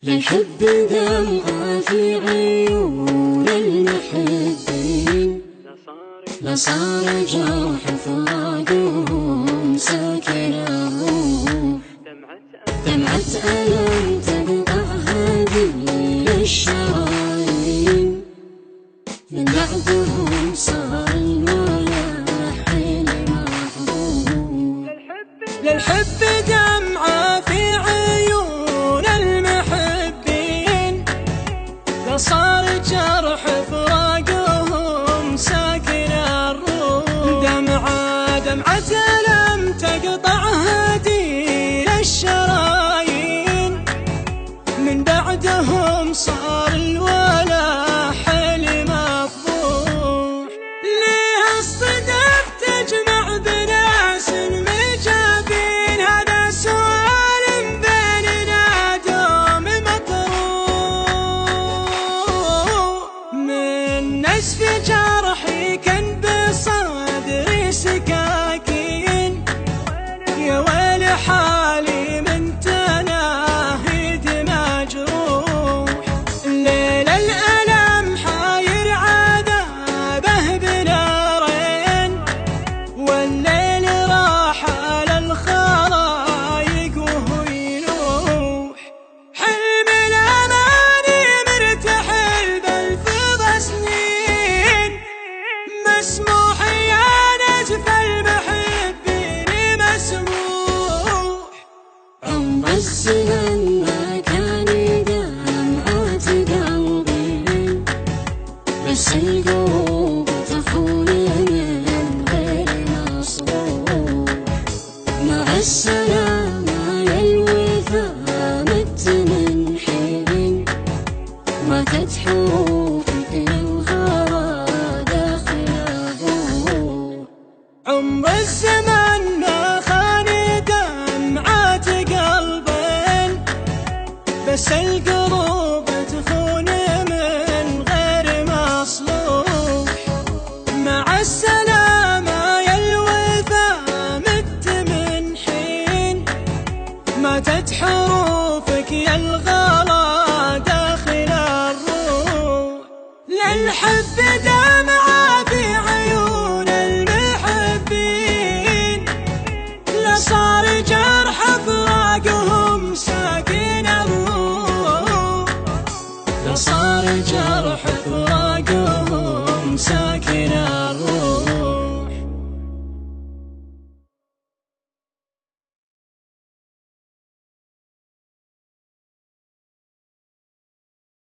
للحب دمعة في عيون المحبين، لصار جرح فراقهم ساكنه، دمعة ألم تقطع هذه الشرايين، من بعدهم صار الملاح المحبوب. للحب دمعة في عيون المحبين، لصار جرح فراقهم ساكن الروح، دمعة ألم تقطع هديل الشرايين، من بعدهم صار الولاح المفضوح. ليه الصدف تجمع بناس مجابين؟ هذا سؤال بيننا دوم مطروح، من نسف جرحي كان بصدري سكاكين، يا ويل حالي من تناهيد مجروح. الليل الألم حاير عذابه بنارين، والليل راح على الخلايق وهو ينوح، حلم الأماني مرتحل بالفض سنين، مسموح يا نجف المحبين مسموح. عمر الزمن ما كان دمعة قلبي، بس القلوب تخون من غير مصروح. مع السلامة يا الوفا مت من حين، ماتت حروفك الغرى داخل الروح. عمر الزمن ما خان دمعة قلبين، بس القلوب تخون من غير مصلوح. مع السلامة يا الوفا مت من حين، ماتت حروفك يا الغلا داخل الروح. للحب دمعة